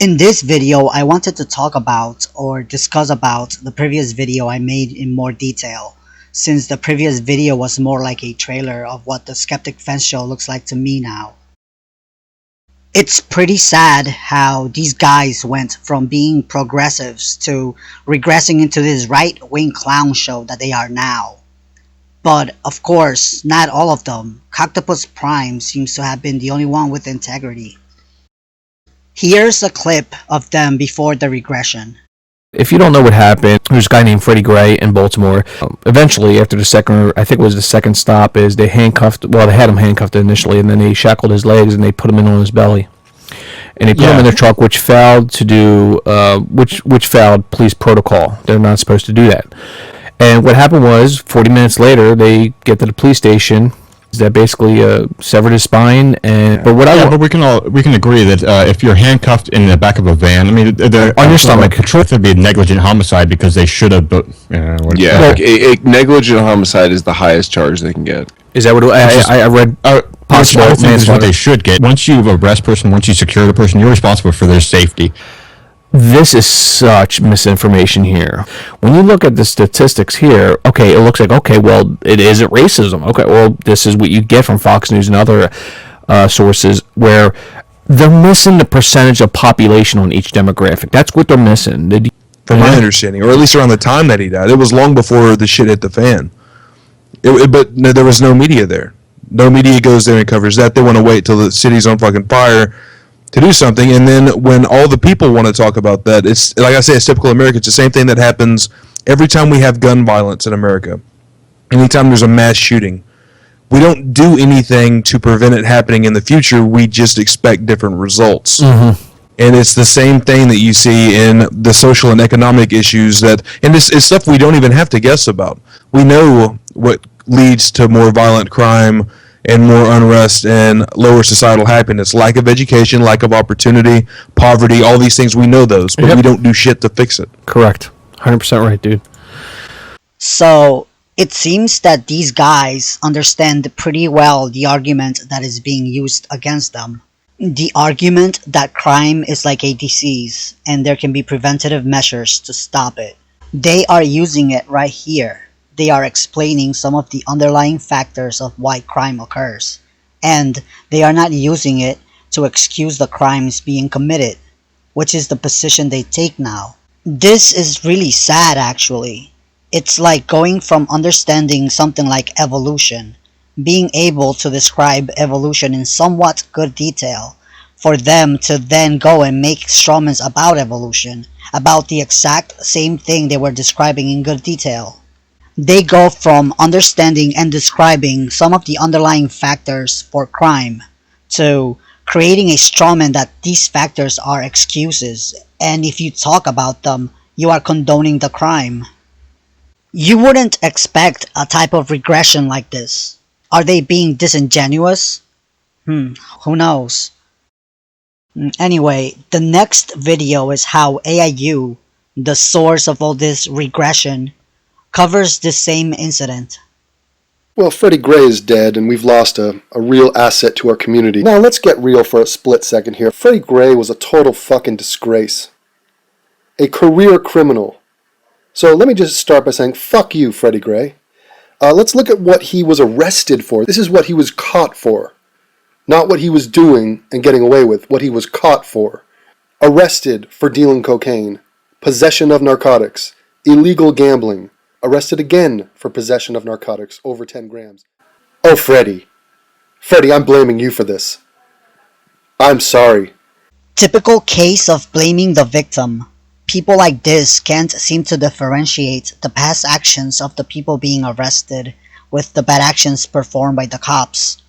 In this video, I wanted to talk about or discuss about the previous video I made in more detail, since the previous video was more like a trailer of what the Skeptic Fence show looks like to me now. It's pretty sad how these guys went from being progressives to regressing into this right-wing clown show that they are now. But, of course, not all of them. Coctopus Prime seems to have been the only one with integrity. Here's a clip of them before the regression. If you don't know what happened, there's a guy named Freddie Gray in Baltimore. Eventually, after the second, I think it was the second stop, is they had him handcuffed initially, and then they shackled his legs and they put him in on his belly. And they put him in their truck, which failed to do, which failed police protocol. They're not supposed to do that. And what happened was, 40 minutes later, they get to the police station. That basically severed his spine, but we can agree that if you're handcuffed in the back of a van, I mean, on your stomach, it would be a negligent homicide because they should have. A negligent homicide is the highest charge they can get. Is that what I read? Possible is what they should get. Once you arrest a person, once you secure the person, you're responsible for their safety. This is such misinformation here. When you look at the statistics here, okay, it looks like, okay, well, it isn't racism. Okay, well, this is what you get from Fox News and other sources where they're missing the percentage of population on each demographic. That's what they're missing. From my understanding, or at least around the time that he died. It was long before the shit hit the fan. But no, there was no media there. No media goes there and covers that. They want to wait till the city's on fucking fire to do something, and then when all the people want to talk about that, it's like I say, it's typical America. It's the same thing that happens every time we have gun violence in America. Anytime there's a mass shooting, we don't do anything to prevent it happening in the future. We just expect different results. And it's the same thing that you see in the social and economic issues and it's stuff we don't even have to guess about. We know what leads to more violent crime and more unrest and lower societal happiness, lack of education, lack of opportunity, poverty, all these things, we know those, but we don't do shit to fix it. Correct. 100% right, dude. So, it seems that these guys understand pretty well the argument that is being used against them. The argument that crime is like a disease, and there can be preventative measures to stop it. They are using it right here. They are explaining some of the underlying factors of why crime occurs, and they are not using it to excuse the crimes being committed, which is the position they take now. This is really sad, actually. It's like going from understanding something like evolution, being able to describe evolution in somewhat good detail, for them to then go and make strawmans about evolution, about the exact same thing they were describing in good detail. They go from understanding and describing some of the underlying factors for crime to creating a strawman that these factors are excuses, and if you talk about them, you are condoning the crime. You wouldn't expect a type of regression like this. Are they being disingenuous? Who knows? Anyway, the next video is how AIU, the source of all this regression, covers the same incident. Well, Freddie Gray is dead, and we've lost a real asset to our community. Now, let's get real for a split second here. Freddie Gray was a total fucking disgrace. A career criminal. So let me just start by saying, fuck you, Freddie Gray. Let's look at what he was arrested for. This is what he was caught for. Not what he was doing and getting away with, what he was caught for. Arrested for dealing cocaine, possession of narcotics, illegal gambling, arrested again for possession of narcotics, over 10 grams. Oh, Freddie. Freddie, I'm blaming you for this. I'm sorry. Typical case of blaming the victim. People like this can't seem to differentiate the past actions of the people being arrested with the bad actions performed by the cops.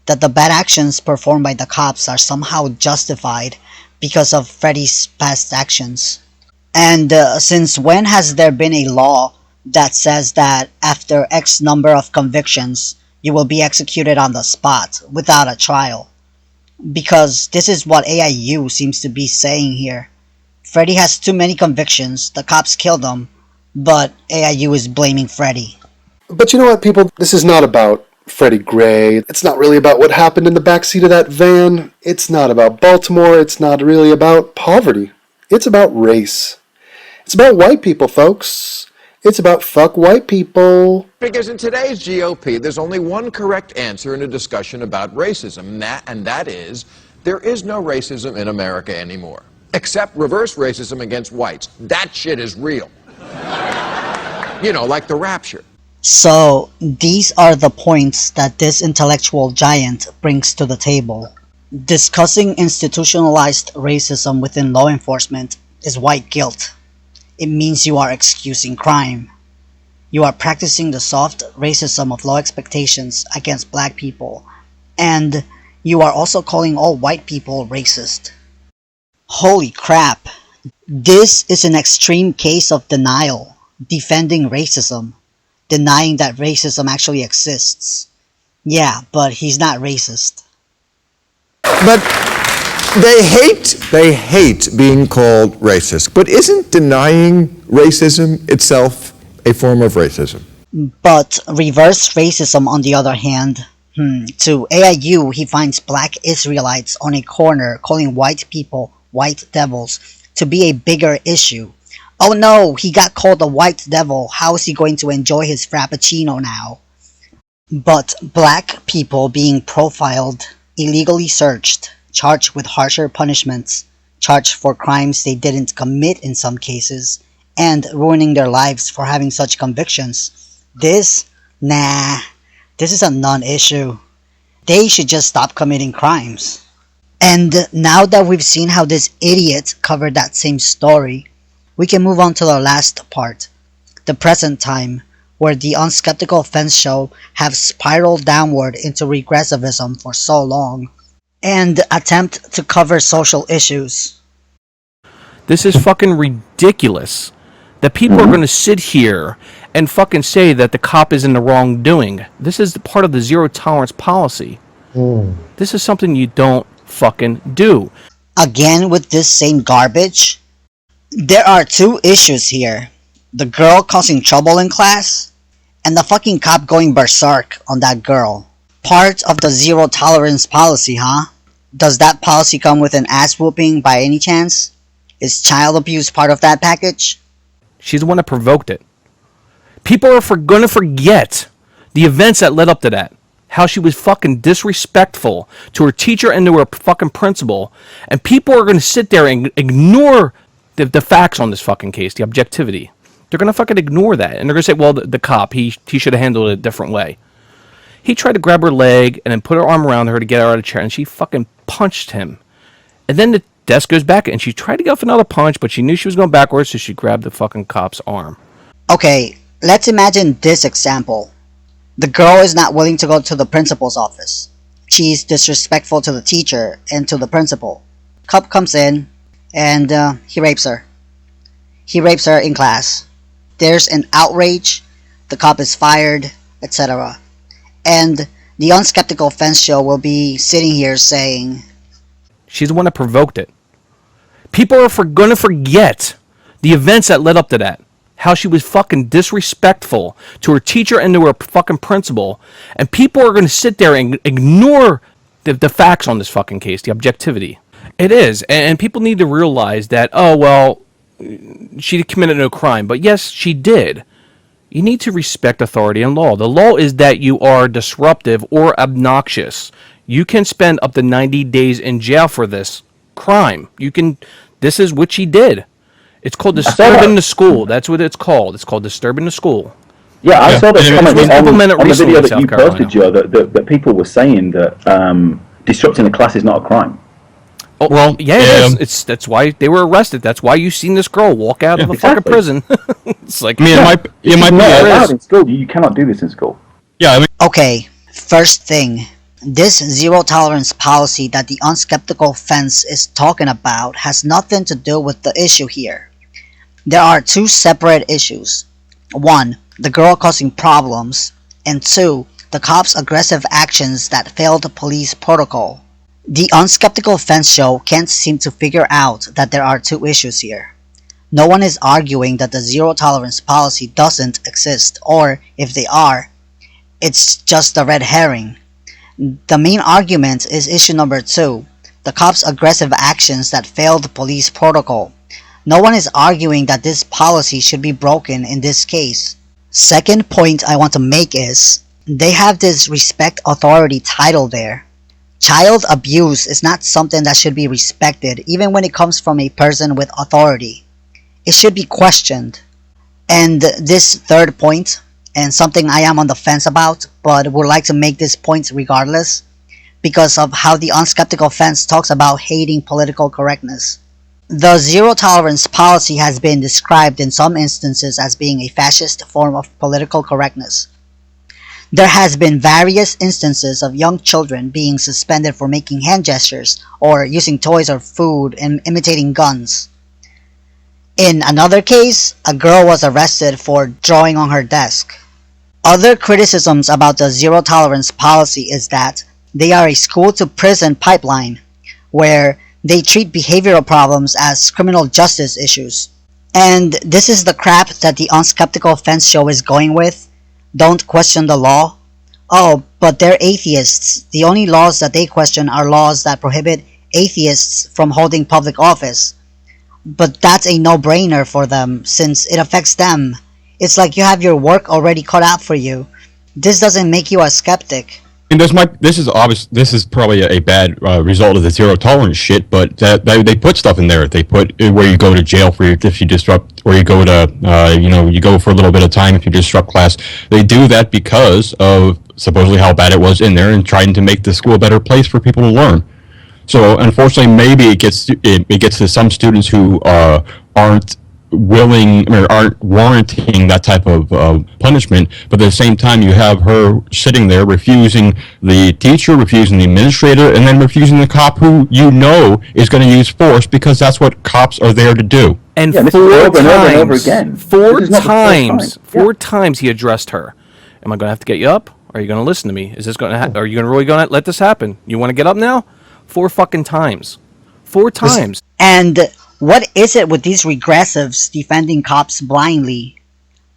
That the bad actions performed by the cops are somehow justified because of Freddie's past actions. And since when has there been a law that says that after X number of convictions, you will be executed on the spot without a trial? Because this is what AIU seems to be saying here. Freddie has too many convictions, the cops killed him, but AIU is blaming Freddie. But you know what, people? This is not about Freddie Gray. It's not really about what happened in the backseat of that van. It's not about Baltimore. It's not really about poverty. It's about race. It's about white people, folks. It's about fuck white people. Because in today's GOP, there's only one correct answer in a discussion about racism, and that is, there is no racism in America anymore. Except reverse racism against whites. That shit is real. You know, like the rapture. So, these are the points that this intellectual giant brings to the table. Discussing institutionalized racism within law enforcement is white guilt. It means you are excusing crime. You are practicing the soft racism of law expectations against black people, and you are also calling all white people racist. Holy crap. This is an extreme case of denial, defending racism, denying that racism actually exists. Yeah, but he's not racist. But they hate being called racist. But isn't denying racism itself a form of racism? But reverse racism, on the other hand, to AIU, he finds black Israelites on a corner calling white people white devils to be a bigger issue. Oh no, he got called a white devil. How is he going to enjoy his frappuccino now? But black people being profiled, illegally searched, charged with harsher punishments, charged for crimes they didn't commit in some cases, and ruining their lives for having such convictions. This is a non-issue. They should just stop committing crimes. And now that we've seen how this idiot covered that same story, we can move on to the last part, the present time, where the unskeptical fence show have spiraled downward into regressivism for so long, and attempt to cover social issues. This is fucking ridiculous. That people are going to sit here and fucking say that the cop is in the wrongdoing. This is part of the zero tolerance policy. This is something you don't fucking do. Again with this same garbage? There are two issues here. The girl causing trouble in class, and the fucking cop going berserk on that girl. Part of the zero tolerance policy, huh? Does that policy come with an ass whooping by any chance? Is child abuse part of that package? She's the one that provoked it. People are going to forget the events that led up to that. How she was fucking disrespectful to her teacher and to her fucking principal. And people are going to sit there and ignore the facts on this fucking case, the objectivity. They're going to fucking ignore that. And they're going to say, well, the cop, he should have handled it a different way. He tried to grab her leg and then put her arm around her to get her out of the chair. And she fucking punched him. And then the desk goes back and she tried to go for another punch, but she knew she was going backwards, so she grabbed the fucking cop's arm. Okay, let's imagine this example. The girl is not willing to go to the principal's office. She's disrespectful to the teacher and to the principal. Cop comes in and he rapes her. He rapes her in class. There's an outrage. The cop is fired, etc. And the unskeptical fence show will be sitting here saying, she's the one that provoked it. People are going to forget the events that led up to that. How she was fucking disrespectful to her teacher and to her fucking principal. And people are going to sit there and ignore the facts on this fucking case, the objectivity. It is. And people need to realize that, oh, well, she committed no crime. But yes, she did. You need to respect authority and law. The law is that you are disruptive or obnoxious. You can spend up to 90 days in jail for this crime. This is what she did. It's called disturbing the school. That's what it's called. It's called disturbing the school. Yeah, I saw this comment on the video that you posted, Joe, that people were saying that disrupting the class is not a crime. Oh, well, yeah, it is. That's why they were arrested. That's why you've seen this girl walk out of the fucking prison. It's like, it might be allowed in school. You cannot do this in school. Yeah, I mean, okay, first thing. This zero tolerance policy that the unskeptical fence is talking about has nothing to do with the issue here. There are two separate issues. One, the girl causing problems, and two, the cops' aggressive actions that failed police protocol. The unskeptical fence show can't seem to figure out that there are two issues here. No one is arguing that the zero tolerance policy doesn't exist, or if they are, It's just a red herring. The main argument is issue number 2, the cops' aggressive actions that failed police protocol. No one is arguing that this policy should be broken in this case. Second point I want to make is, they have this respect authority title there. Child abuse is not something that should be respected even when it comes from a person with authority. It should be questioned. And this third point, and something I am on the fence about, but would like to make this point regardless, because of how the unskeptical fence talks about hating political correctness. The zero tolerance policy has been described in some instances as being a fascist form of political correctness. There has been various instances of young children being suspended for making hand gestures or using toys or food and imitating guns. In another case, a girl was arrested for drawing on her desk. Other criticisms about the zero tolerance policy is that they are a school to prison pipeline, where they treat behavioral problems as criminal justice issues. And this is the crap that the unskeptical fence show is going with. Don't question the law. Oh, but they're atheists. The only laws that they question are laws that prohibit atheists from holding public office. But that's a no-brainer for them, since it affects them. It's like you have your work already cut out for you. This doesn't make you a skeptic. And this is obvious. This is probably a bad result of the zero tolerance shit. But they put stuff in there. They put where you go to jail for if you disrupt, or you go to you go for a little bit of time if you disrupt class. They do that because of supposedly how bad it was in there, and trying to make the school a better place for people to learn. So unfortunately, maybe it gets to some students who aren't willing or aren't warranting that type of punishment, but at the same time you have her sitting there refusing the teacher, refusing the administrator, and then refusing the cop who is going to use force, because that's what cops are there to do. And yeah, four times he addressed her. Am I going to have to get you up? Are you going to listen to me? Is this going to? Are you really going to let this happen? You want to get up now? 4 fucking times. 4 times. And what is it with these regressives defending cops blindly?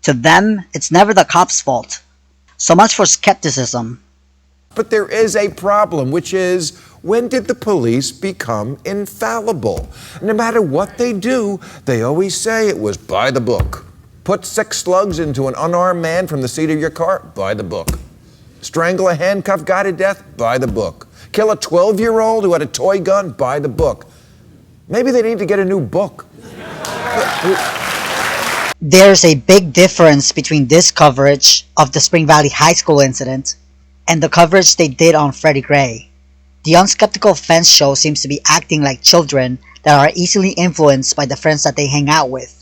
To them, it's never the cops' fault. So much for skepticism. But there is a problem, which is, when did the police become infallible? No matter what they do, they always say it was by the book. Put 6 slugs into an unarmed man from the seat of your car, by the book. Strangle a handcuffed guy to death, by the book. Kill a 12-year-old who had a toy gun, by the book. Maybe they need to get a new book. There's a big difference between this coverage of the Spring Valley High School incident and the coverage they did on Freddie Gray. The unskeptical fence show seems to be acting like children that are easily influenced by the friends that they hang out with.